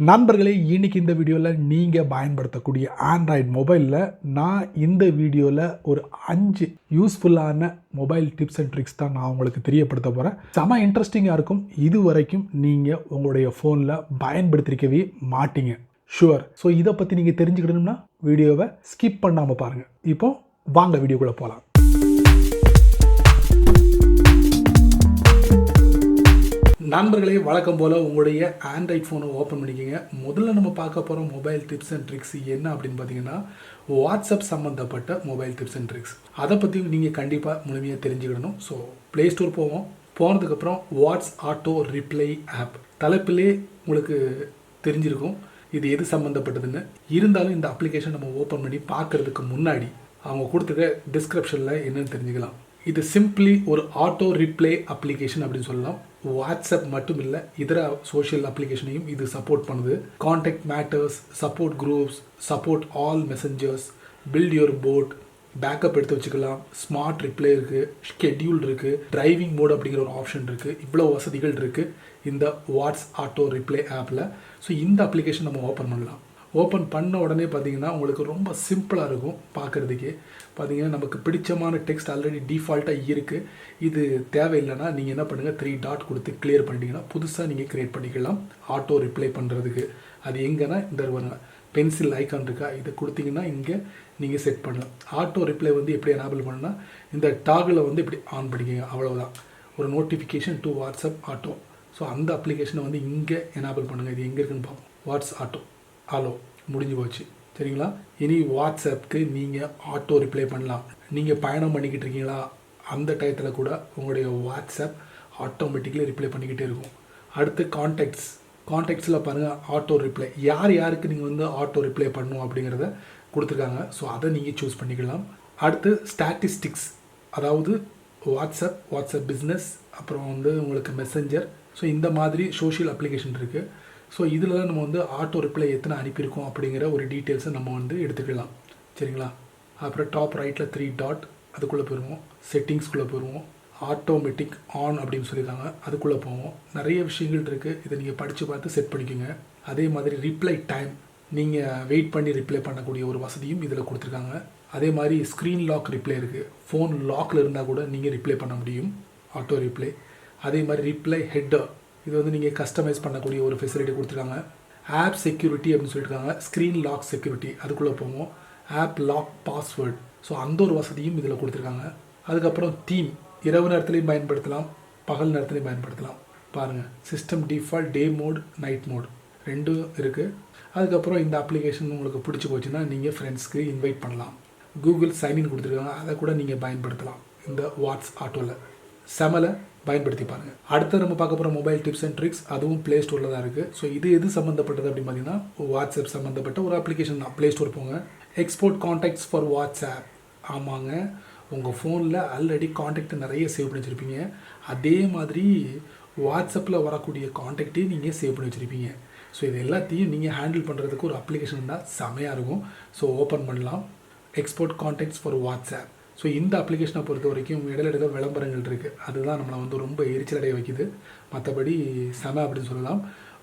நண்பர்களே, இன்னைக்கு இந்த வீடியோவில் நீங்கள் பயன்படுத்தக்கூடிய ஆண்ட்ராய்டு மொபைலில் நான் இந்த வீடியோவில் ஒரு 5 யூஸ்ஃபுல்லான மொபைல் டிப்ஸ் அண்ட் ட்ரிக்ஸ் தான் நான் உங்களுக்கு தெரியப்படுத்த போகிறேன். செம இன்ட்ரெஸ்டிங்காக இருக்கும். இது வரைக்கும் நீங்கள் உங்களுடைய ஃபோனில் பயன்படுத்திருக்கவே மாட்டீங்க, ஷுவர். ஸோ இதை பற்றி நீங்கள் தெரிஞ்சுக்கணும்னா வீடியோவை ஸ்கிப் பண்ணாமல் பாருங்கள். இப்போ வாங்க வீடியோக்குள்ளே போகலாம். நண்பர்களே, வழக்கம் போல் உங்களுடைய ஆண்ட்ராய்ட் ஃபோனை ஓப்பன் பண்ணிக்கோங்க. முதல்ல நம்ம பார்க்க போகிற மொபைல் டிப்ஸ் அண்ட் ட்ரிக்ஸ் என்ன அப்படின்னு பார்த்தீங்கன்னா, வாட்ஸ்அப் சம்மந்தப்பட்ட மொபைல் டிப்ஸ் அண்ட் ட்ரிக்ஸ். அதை பற்றி நீங்கள் கண்டிப்பாக முழுமையாக தெரிஞ்சுக்கிடணும். ஸோ ப்ளே ஸ்டோர் போவோம். போனதுக்கப்புறம் வாட்ஸ் ஆட்டோ ரிப்ளை ஆப் தலைப்பிலே உங்களுக்கு தெரிஞ்சிருக்கும் இது எது சம்மந்தப்பட்டதுன்னு. இருந்தாலும் இந்த அப்ளிகேஷன் நம்ம ஓப்பன் பண்ணி பார்க்குறதுக்கு முன்னாடி அவங்க கொடுத்துருக்க டிஸ்கிரிப்ஷனில் என்னென்னு தெரிஞ்சுக்கலாம். இது சிம்பிளி ஒரு ஆட்டோ ரிப்ளை அப்ளிகேஷன் அப்படின்னு சொல்லலாம். வாட்ஸ்அப் மட்டும் இல்லை, இதர சோஷியல் அப்ளிகேஷனையும் இது சப்போர்ட் பண்ணுது. Contact matters, support groups, support all messengers, build your bot, backup எடுத்து வச்சுக்கலாம், ஸ்மார்ட் ரிப்ளை இருக்குது, ஷெட்யூல் இருக்குது, டிரைவிங் மோட் அப்படிங்கிற ஒரு ஆப்ஷன் இருக்குது. இவ்வளோ வசதிகள் இருக்குது இந்த வாட்ஸ் ஆட்டோ ரிப்ளை ஆப்பில். ஸோ இந்த அப்ளிகேஷன் நம்ம ஓப்பன் பண்ணலாம். ஓப்பன் பண்ண உடனே பார்த்தீங்கன்னா உங்களுக்கு ரொம்ப சிம்பிளாக இருக்கும் பார்க்குறதுக்கே. பார்த்தீங்கன்னா நமக்கு பிடிச்சமான டெக்ஸ்ட் ஆல்ரெடி டிஃபால்ட்டாக இருக்குது. இது தேவையில்லைன்னா நீங்கள் என்ன பண்ணுங்கள், 3 டாட் கொடுத்து கிளியர் பண்ணிட்டீங்கன்னா புதுசாக நீங்கள் க்ரியேட் பண்ணிக்கலாம் ஆட்டோ ரிப்ளை பண்ணுறதுக்கு. அது எங்கன்னா இந்த வருங்க பென்சில் ஐக்கான் இருக்கா, இதை கொடுத்தீங்கன்னா இங்கே நீங்கள் செட் பண்ணலாம். ஆட்டோ ரிப்ளை வந்து எப்படி எனேபிள் பண்ணணும்னா இந்த டாகில் வந்து இப்படி ஆன் பண்ணிக்கோங்க, அவ்வளோதான். ஒரு notification to WhatsApp auto. So அந்த அப்ளிகேஷனை வந்து இங்கே எனேபிள் பண்ணுங்கள். இது எங்கே இருக்குன்னு பார்ப்போம். வாட்ஸ் ஆட்டோ ஹலோ முடிஞ்சு போச்சு, சரிங்களா. இனி வாட்ஸ்அப்புக்கு நீங்கள் ஆட்டோ ரிப்ளை பண்ணலாம். நீங்கள் பயணம் பண்ணிக்கிட்டு இருக்கீங்களா, அந்த டயத்தில் கூட உங்களுடைய வாட்ஸ்அப் ஆட்டோமேட்டிக்கலி ரிப்ளை பண்ணிக்கிட்டே இருக்கும். அடுத்து கான்டாக்ட்ஸில் பாருங்கள் ஆட்டோ ரிப்ளை. யாருக்கு நீங்கள் வந்து ஆட்டோ ரிப்ளை பண்ணணும் அப்படிங்கிறத கொடுத்துருக்காங்க. ஸோ அதை நீங்கள் சூஸ் பண்ணிக்கலாம். அடுத்து ஸ்டாட்டிஸ்டிக்ஸ், அதாவது வாட்ஸ்அப் பிஸ்னஸ், அப்புறம் வந்து உங்களுக்கு மெசஞ்சர். ஸோ இந்த மாதிரி சோஷியல் அப்ளிகேஷன் இருக்குது. ஸோ இதில் தான் நம்ம வந்து ஆட்டோ ரிப்ளை எத்தனை அனுப்பியிருக்கோம் அப்படிங்கிற ஒரு டீட்டெயில்ஸை நம்ம வந்து எடுத்துக்கலாம், சரிங்களா. அப்புறம் டாப் ரைட்டில் 3 டாட், அதுக்குள்ளே போயிடுவோம். செட்டிங்ஸ்குள்ளே போயிடுவோம். ஆட்டோமேட்டிக் ஆன் அப்படின்னு சொல்லியிருக்காங்க, அதுக்குள்ளே போவோம். நிறைய விஷயங்கள் இருக்குது, இதை நீங்கள் படித்து பார்த்து செட் பண்ணிக்கோங்க. அதே மாதிரி ரிப்ளை டைம், நீங்கள் வெயிட் பண்ணி ரிப்ளை பண்ணக்கூடிய ஒரு வசதியும் இதில் கொடுத்துருக்காங்க. அதே மாதிரி ஸ்க்ரீன் லாக் ரிப்ளை இருக்குது. ஃபோன் லாக்கில் இருந்தால் கூட நீங்கள் ரிப்ளை பண்ண முடியும், ஆட்டோ ரிப்ளை. அதே மாதிரி ரிப்ளை ஹெட்டர், இது வந்து நீங்கள் கஸ்டமைஸ் பண்ணக்கூடிய ஒரு ஃபெசிலிட்டி கொடுத்துருக்காங்க. ஆப் செக்யூரிட்டி அப்படின்னு சொல்லியிருக்காங்க. ஸ்க்ரீன் லாக் செக்யூரிட்டி, அதுக்குள்ளே போவோம். ஆப் லாக் பாஸ்வேர்ட், ஸோ அந்த ஒரு வசதியும் இதில் கொடுத்துருக்காங்க. அதுக்கப்புறம் தீம், இரவு நேரத்துலையும் பயன்படுத்தலாம், பகல் நேரத்துலையும் பயன்படுத்தலாம். பாருங்கள், சிஸ்டம் டிஃபால்ட், டே மோட், நைட் மோட் ரெண்டும் இருக்குது. அதுக்கப்புறம் இந்த அப்ளிகேஷன் உங்களுக்கு பிடிச்சி போச்சுன்னா நீங்கள் ஃப்ரெண்ட்ஸ்க்கு இன்வைட் பண்ணலாம். கூகுள் சைன்இன் கொடுத்துருக்காங்க, அதை கூட நீங்கள் பயன்படுத்தலாம் இந்த வாட்ஸ் ஆட்டோவில். செமலை பயன்படுத்தி பாருங்கள். அடுத்து நம்ம பார்க்க போகிற மொபைல் டிப்ஸ் அண்ட் ட்ரிக்ஸ், அதுவும் ப்ளே ஸ்டோரில் தான் இருக்குது. ஸோ இது எது சம்மந்தப்பட்டது அப்படின்னு பார்த்தீங்கன்னா வாட்ஸ்அப் சம்மந்தப்பட்ட ஒரு அப்ளிகேஷன் தான். ப்ளே ஸ்டோர் போங்க. Export contacts for WhatsApp. ஆமாங்க, உங்கள் ஃபோனில் ஆல்ரெடி கான்டாக்ட் நிறைய சேவ் பண்ணி வச்சுருப்பீங்க. அதே மாதிரி வாட்ஸ்அப்பில் வரக்கூடிய கான்டாக்டையும் நீங்கள் சேவ் பண்ணி வச்சுருப்பீங்க. ஸோ இது எல்லாத்தையும் நீங்கள் ஹேண்டில் பண்ணுறதுக்கு ஒரு அப்ளிகேஷன் தான் செமையாக இருக்கும். ஸோ ஓப்பன் பண்ணலாம். Export contacts for WhatsApp. So இந்த அப்ளிகேஷனை பொறுத்த வரைக்கும் இடையில விளம்பரங்கள் இருக்குது, அதுதான் நம்மளை வந்து ரொம்ப எரிச்சலடைய வைக்குது. மற்றபடி செம அப்படின்னு சொல்லலாம்.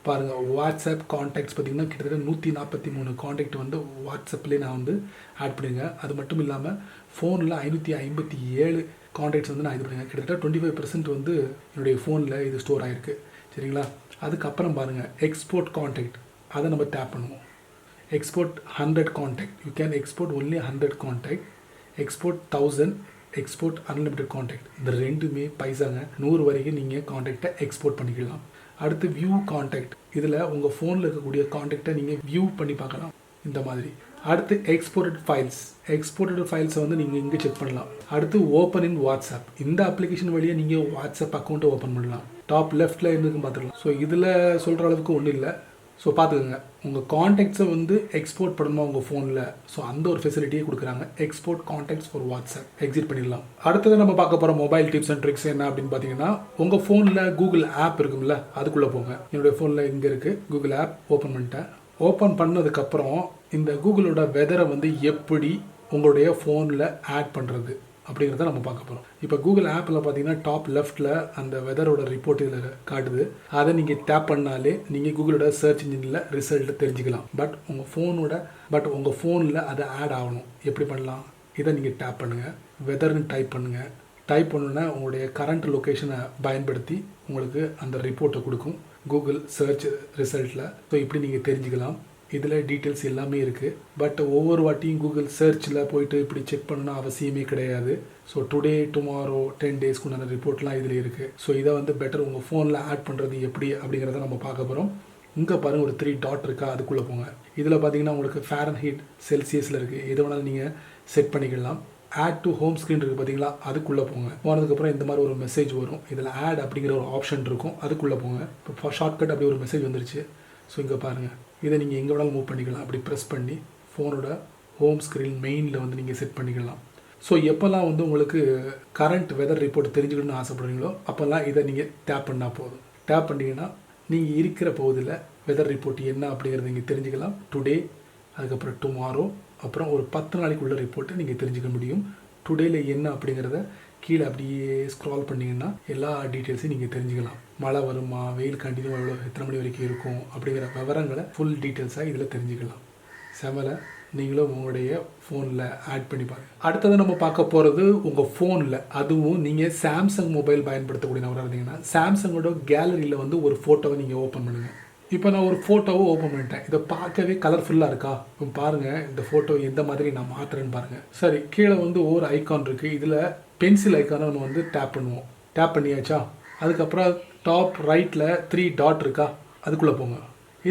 பாருங்கள், வாட்ஸ்அப் கான்டாக்ட்ஸ் பார்த்திங்கன்னா கிட்டத்தட்ட 143 கான்டாக்ட் வந்து வாட்ஸ்அப்லேயே நான் வந்து ஆட் பண்ணிங்க. அது மட்டும் இல்லாமல் ஃபோனில் 557 கான்டாக்ட்ஸ் வந்து நான் இது பண்ணிங்க. கிட்டத்தட்ட 25% வந்து என்னுடைய ஃபோனில் இது ஸ்டோர் ஆகிருக்கு, சரிங்களா. அதுக்கப்புறம் பாருங்கள், எக்ஸ்போர்ட் கான்டாக்ட், அதை நம்ம டேப் பண்ணுவோம். Export 100 contact, you can export only 100 contact. Export 1000, export unlimited contact. இந்த ரெண்டுமே பைசாங்க. 100 வரைக்கும் நீங்கள் கான்டாக்டை எக்ஸ்போர்ட் பண்ணிக்கலாம். அடுத்து வியூ கான்டாக்ட், இதில் உங்கள் ஃபோனில் இருக்கக்கூடிய கான்டாக்டை நீங்கள் வியூ பண்ணி பார்க்கலாம் இந்த மாதிரி. அடுத்து எக்ஸ்போர்ட்டட் ஃபைல்ஸை வந்து நீங்கள் இங்கே செக் பண்ணலாம். அடுத்து ஓப்பன் இன் வாட்ஸ்அப், இந்த அப்ளிகேஷன் வழியாக நீங்கள் வாட்ஸ்அப் அக்கௌண்ட்டை ஓப்பன் பண்ணலாம். டாப் லெஃப்ட்டில் இருந்துக்கும் பார்த்துக்கலாம். ஸோ இதில் சொல்கிற அளவுக்கு ஒன்றும் இல்லை. ஸோ பார்த்துக்கோங்க, உங்கள் கான்டாக்ட்ஸை வந்து எக்ஸ்போர்ட் பண்ணணுமா உங்கள் ஃபோனில், ஸோ அந்த ஒரு ஃபெசிலிட்டியே கொடுக்குறாங்க. Export contacts for WhatsApp exit பண்ணிடலாம். அடுத்தது நம்ம பார்க்க போகிற மொபைல் டிப்ஸ் அண்ட் ட்ரிக்ஸ் என்ன அப்படின்னு பார்த்தீங்கன்னா, உங்கள் ஃபோனில் கூகுள் ஆப் இருக்கும்ல, அதுக்குள்ளே போங்க. என்னுடைய ஃபோனில் இங்கே இருக்குது கூகுள் ஆப், ஓப்பன் பண்ணிட்டேன். ஓப்பன் பண்ணதுக்கப்புறம் இந்த கூகுளோட வெதரை வந்து எப்படி உங்களுடைய ஃபோனில் ஆட் பண்ணுறது அப்படிங்கிறத நம்ம பார்க்க போகிறோம். இப்போ கூகுள் ஆப்பில் பார்த்தீங்கன்னா டாப் லெஃப்ட்டில் அந்த வெதரோட ரிப்போர்ட் இதில் காட்டுது. அதை நீங்கள் டேப் பண்ணாலே நீங்கள் கூகுளோட சர்ச் இன்ஜினில் ரிசல்ட்டை தெரிஞ்சுக்கலாம். பட் உங்கள் ஃபோனில் அதை ஆட் ஆகணும். எப்படி பண்ணலாம்? இதை நீங்கள் டேப் பண்ணுங்கள், வெதர்னு டைப் பண்ணுங்கள். டைப் பண்ணுன்னா உங்களுடைய கரண்ட் லொக்கேஷனை பயன்படுத்தி உங்களுக்கு அந்த ரிப்போர்ட்டை கொடுக்கும் கூகுள் சர்ச் ரிசல்ட்டில். ஸோ இப்படி நீங்கள் தெரிஞ்சுக்கலாம். இதில் டீட்டெயில்ஸ் எல்லாமே இருக்குது. பட் ஒவ்வொரு வாட்டியும் கூகுள் சர்ச்சில் போயிட்டு இப்படி செக் பண்ணணும்னா அவசியமே கிடையாது. ஸோ டுடே டுமாரோ 10 டேஸ்க்கு உண்டான ரிப்போர்ட்லாம் இதில் இருக்குது. ஸோ இதை வந்து பெட்டர் உங்கள் ஃபோனில் ஆட் பண்ணுறது எப்படி அப்படிங்கிறத நம்ம பார்க்க போகிறோம். இங்கே பாருங்கள், ஒரு 3 டாட் இருக்கா, அதுக்குள்ளே போங்க. இதில் பார்த்தீங்கன்னா உங்களுக்கு ஃபாரன்ஹீட் செல்சியஸில் இருக்குது. எது வேணாலும் நீங்கள் செட் பண்ணிக்கலாம். ஆட் டு ஹோம் ஸ்க்ரீன் இருக்குது பார்த்தீங்களா, அதுக்குள்ளே போங்க. போனதுக்கப்புறம் இந்த மாதிரி ஒரு மெசேஜ் வரும். இதில் ஆட் அப்படிங்கிற ஒரு ஆப்ஷன் இருக்கும், அதுக்குள்ளே போங்க. இப்போ ஷார்ட்கட் அப்படி ஒரு மெசேஜ் வந்துருச்சு. ஸோ இங்கே பாருங்கள், இதை நீங்கள் எங்கே வேணாலும் மூவ் பண்ணிக்கலாம். அப்படி ப்ரெஸ் பண்ணி ஃபோனோட ஹோம் ஸ்க்ரீன் மெயினில் வந்து நீங்கள் செட் பண்ணிக்கலாம். ஸோ எப்போல்லாம் வந்து உங்களுக்கு கரண்ட் வெதர் ரிப்போர்ட் தெரிஞ்சுக்கணும்னு ஆசைப்படுறீங்களோ அப்போல்லாம் இதை நீங்கள் டேப் பண்ணால் போதும். டேப் பண்ணிங்கன்னா நீங்கள் இருக்கிற பகுதியில் வெதர் ரிப்போர்ட் என்ன அப்படிங்கிறத நீங்கள் தெரிஞ்சுக்கலாம். டுடே, அதுக்கப்புறம் டுமாரோ, அப்புறம் ஒரு 10 நாளைக்குள்ள ரிப்போர்ட்டை நீங்கள் தெரிஞ்சுக்க முடியும். டுடேல என்ன அப்படிங்கிறத கீழே அப்படியே ஸ்க்ரால் பண்ணிங்கன்னா எல்லா டீட்டெயில்ஸையும் நீங்கள் தெரிஞ்சுக்கலாம். மழை வருமா, வெயில் கண்டினியூ எவ்வளோ, எத்தனை மணி வரைக்கும் இருக்கும் அப்படிங்கிற விவரங்களை ஃபுல் டீட்டெயில்ஸாக இதில் தெரிஞ்சுக்கலாம். செமலை நீங்களும் உங்களுடைய ஃபோனில் ஆட் பண்ணி பாருங்கள். அடுத்தது நம்ம பார்க்க போகிறது உங்கள் ஃபோனில், அதுவும் நீங்கள் சாம்சங் மொபைல் பயன்படுத்தக்கூடியவராக இருந்தீங்கன்னா சாம்சங்கோட கேலரியில் வந்து ஒரு ஃபோட்டோவை நீங்கள் ஓப்பன் பண்ணுங்கள். இப்போ நான் ஒரு ஃபோட்டோவை ஓப்பன் பண்ணிட்டேன். இதை பார்க்கவே கலர்ஃபுல்லாக இருக்கா? இப்போ பாருங்கள், இந்த ஃபோட்டோ எந்த மாதிரி நான் மாற்றுறேன்னு பாருங்கள். சரி, கீழே வந்து ஒவ்வொரு ஐக்கான் இருக்குது. இதில் பென்சில் ஐக்கானை நம்ம வந்து டேப் பண்ணுவோம். டேப் பண்ணியாச்சா? அதுக்கப்புறம் டாப் ரைட்டில் 3 டாட் இருக்கா, அதுக்குள்ளே போங்க.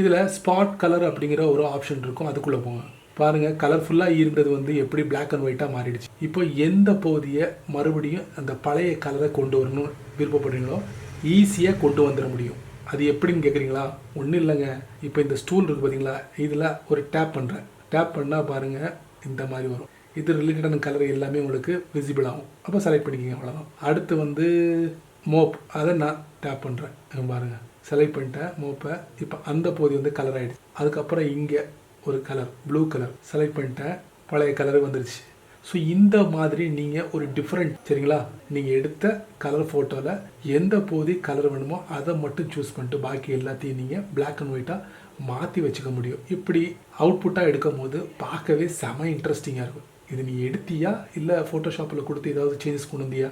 இதில் ஸ்பாட் கலர் அப்படிங்கிற ஒரு ஆப்ஷன் இருக்கும், அதுக்குள்ளே போங்க. பாருங்கள், கலர்ஃபுல்லாக இருந்தது வந்து எப்படி பிளாக் அண்ட் ஒயிட்டாக மாறிடுச்சு. இப்போ எந்த பகுதியை மறுபடியும் அந்த பழைய கலரை கொண்டு வரணும்னு விருப்பப்படுறீங்களோ ஈஸியாக கொண்டு வந்துட முடியும். அது எப்படின்னு கேட்குறீங்களா? ஒன்றும் இல்லைங்க. இப்போ இந்த ஸ்டூல் இருக்குது பார்த்தீங்களா, இதில் ஒரு டேப் பண்ணுறேன். டேப் பண்ணால் பாருங்கள் இந்த மாதிரி வரும். இது ரிலேட்டடான கலர் எல்லாமே உங்களுக்கு விசிபிள் ஆகும். அப்போ செலக்ட் பண்ணிக்கோங்க, அவ்வளோதான். அடுத்து வந்து மோப், அதை நான் டேப் பண்ணுறேன். பாருங்கள், செலக்ட் பண்ணிட்டேன் மோப்பை. இப்போ அந்த பகுதி வந்து கலர் ஆகிடுச்சு. அதுக்கப்புறம் இங்கே ஒரு கலர், ப்ளூ கலர் செலக்ட் பண்ணிட்டேன், பழைய கலர் வந்துருச்சு. ஸோ இந்த மாதிரி நீங்கள் ஒரு டிஃப்ரெண்ட், சரிங்களா, நீங்கள் எடுத்த கலர் ஃபோட்டோவில் எந்த பகுதி கலர் வேணுமோ அதை மட்டும் சூஸ் பண்ணிட்டு பாக்கி எல்லாத்தையும் நீங்கள் பிளாக் அண்ட் ஒயிட்டாக மாற்றி வச்சுக்க முடியும். இப்படி அவுட்புட்டாக எடுக்கும் போது பார்க்கவே செம இன்ட்ரெஸ்டிங்காக இருக்கும். இது நீ எடுத்தியா இல்லை ஃபோட்டோஷாப்பில் கொடுத்து ஏதாவது சேஞ்சஸ் கொண்டு வந்தியா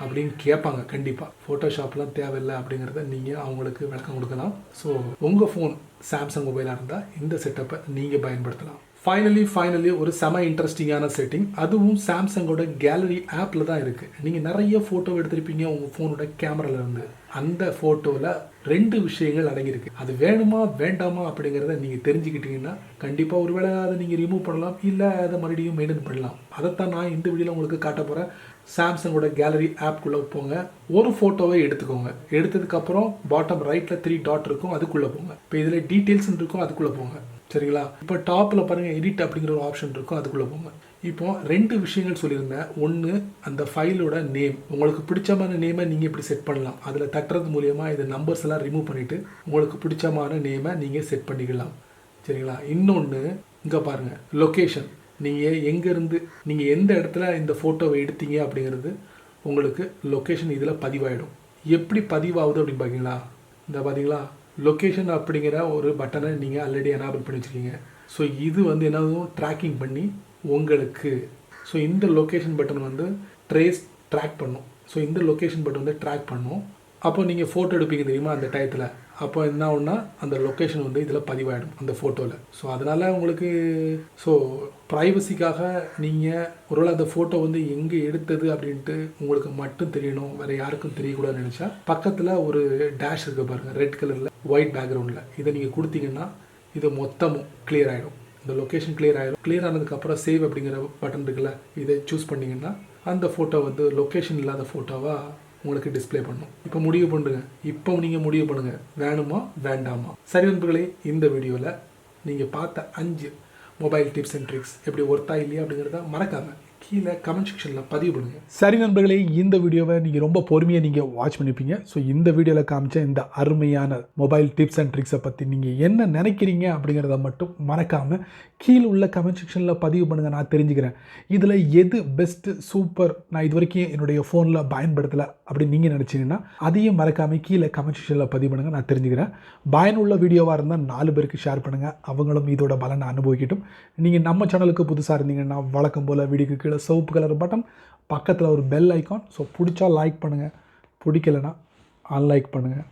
அப்படின்னு கேட்பாங்க. கண்டிப்பாக ஃபோட்டோஷாப்லாம் தேவையில்லை அப்படிங்கிறத நீங்கள் அவங்களுக்கு விளக்கம் கொடுக்கலாம். ஸோ உங்கள் ஃபோன் சாம்சங் மொபைலாக இருந்தால் இந்த செட்டப்பை நீங்கள் பயன்படுத்தலாம். ஃபைனலி ஒரு செம இன்ட்ரெஸ்டிங்கான செட்டிங், அதுவும் சாம்சங்கோட கேலரி ஆப்பில் தான் இருக்குது. நீங்கள் நிறைய ஃபோட்டோ எடுத்திருப்பீங்க உங்கள் ஃபோனோட கேமராலேருந்து. அந்த ஃபோட்டோவில் 2 விஷயங்கள் அடங்கியிருக்கு. அது வேணுமா வேண்டாமா அப்படிங்கிறத நீங்கள் தெரிஞ்சுக்கிட்டீங்கன்னா கண்டிப்பாக ஒரு வேளை அதை நீங்கள் ரிமூவ் பண்ணலாம், இல்லை அதை மறுபடியும் மெயின்டைன் பண்ணலாம். அதைத்தான் நான் இந்த வீடியோவில் உங்களுக்கு காட்ட போகிறேன். சாம்சங்கோட கேலரி ஆப்குள்ளே போங்க, ஒரு ஃபோட்டோவை எடுத்துக்கோங்க. எடுத்ததுக்கப்புறம் பாட்டம் ரைட்டில் 3 டாட் இருக்கும், அதுக்குள்ளே போங்க. இப்போ இதில் டீட்டெயில்ஸ் இருக்கும், அதுக்குள்ளே போங்க. சரிங்களா? இப்போ டாப்பில் பாருங்கள், எடிட் அப்படிங்கிற ஒரு ஆப்ஷன் இருக்கும், அதுக்குள்ளே போங்க. இப்போ 2 விஷயங்கள் சொல்லியிருந்தேன். ஒன்று, அந்த ஃபைலோட நேம், உங்களுக்கு பிடிச்சமான நேமை நீங்கள் இப்படி செட் பண்ணலாம். அதில் தட்டுறது மூலியமாக இது நம்பர்ஸ் எல்லாம் ரிமூவ் பண்ணிவிட்டு உங்களுக்கு பிடிச்சமான நேமை நீங்கள் செட் பண்ணிக்கலாம். சரிங்களா? இன்னொன்று, இங்கே பாருங்கள், லொக்கேஷன், நீங்கள் எங்கேருந்து, நீங்கள் எந்த இடத்துல இந்த ஃபோட்டோவை எடுத்தீங்க அப்படிங்கிறது உங்களுக்கு லொக்கேஷன் இதில் பதிவாயிடும். எப்படி பதிவாகுது அப்படின்னு பார்த்தீங்களா? இந்த பார்த்தீங்களா, லொக்கேஷன் அப்படிங்கிற ஒரு பட்டனை நீங்கள் ஆல்ரெடி எனேபிள் பண்ணி வச்சுருக்கீங்க. ஸோ இது வந்து என்னதும் ட்ராக்கிங் பண்ணி உங்களுக்கு, ஸோ இந்த லொக்கேஷன் பட்டன் வந்து ட்ராக் பண்ணும். ஸோ இந்த லொக்கேஷன் பட்டன் வந்து ட்ராக் பண்ணும். அப்போ நீங்கள் ஃபோட்டோ எடுப்பீங்க தெரியுமா அந்த டயத்தில், அப்போ என்ன ஆகும்னா அந்த லொக்கேஷன் வந்து இதில் பதிவாயிடும் அந்த ஃபோட்டோவில். ஸோ அதனால் உங்களுக்கு ஸோ ப்ரைவசிக்காக நீங்கள் ஒருவேளை அந்த ஃபோட்டோ வந்து எங்கே எடுத்தது அப்படின்ட்டு உங்களுக்கு மட்டும் தெரியணும், வேறு யாருக்கும் தெரியக்கூடாதுன்னு நினச்சா பக்கத்தில் ஒரு டேஷ் இருக்குது பாருங்கள், ரெட் கலரில் ஒயிட் பேக்ரவுண்டில். இதை நீங்கள் கொடுத்தீங்கன்னா இது மொத்தமும் கிளியர் ஆகிடும். இந்த லொக்கேஷன் கிளியர் ஆகிடும். கிளியர் ஆனதுக்கப்புறம் சேவ் அப்படிங்கிற பட்டன் இருக்குல்ல, இதை சூஸ் பண்ணிங்கன்னா அந்த ஃபோட்டோ வந்து லொக்கேஷன் இல்லாத ஃபோட்டோவாக உங்களுக்கு டிஸ்பிளே பண்ணும். இப்போ முடிவு பண்ணுங்க, இப்போ நீங்கள் முடிவு பண்ணுங்கள் வேணுமா வேண்டாமா. சரி நண்பர்களே, இந்த வீடியோவில் நீங்கள் பார்த்த 5 மொபைல் டிப்ஸ் அண்ட் ட்ரிக்ஸ் எப்படி ஒர்த்தா இல்லையா அப்படிங்கிறத மறக்காமல் கீழே கமெண்ட் செக்ஷனில் பதிவு பண்ணுங்கள். சரி நண்பர்களே, இந்த வீடியோவை நீங்கள் ரொம்ப பொறுமையாக நீங்கள் வாட்ச் பண்ணிப்பீங்க. ஸோ இந்த வீடியோவில் காமிச்ச இந்த அருமையான மொபைல் டிப்ஸ் அண்ட் ட்ரிக்ஸை பற்றி நீங்கள் என்ன நினைக்கிறீங்க அப்படிங்கிறத மட்டும் மறக்காமல் கீழே உள்ள கமெண்ட் செக்ஷனில் பதிவு பண்ணுங்கள். நான் தெரிஞ்சுக்கிறேன் இதில் எது பெஸ்ட்டு, சூப்பர், நான் இது வரைக்கும் என்னுடைய ஃபோனில் பயன்படுத்தலை அப்படின்னு நீங்கள் நினச்சிங்கன்னா அதையும் மறக்காமல் கீழே கமெண்ட் செக்ஷனில் பதிவு பண்ணுங்கள். நான் தெரிஞ்சுக்கிறேன். பயனுள்ள வீடியோவாக இருந்தால் 4 பேருக்கு ஷேர் பண்ணுங்கள், அவங்களும் இதோட பலனை அனுபவிக்கட்டும். நீங்கள் நம்ம சேனலுக்கு புதுசாக இருந்தீங்கன்னா வழக்கம் போல் வீடியோக்கு கீழே சிவப்பு கலர் பட்டன், பக்கத்தில் ஒரு பெல் ஐக்கான். ஸோ பிடிச்சா லைக் பண்ணுங்கள், பிடிக்கலைன்னா அன்லைக் பண்ணுங்கள்.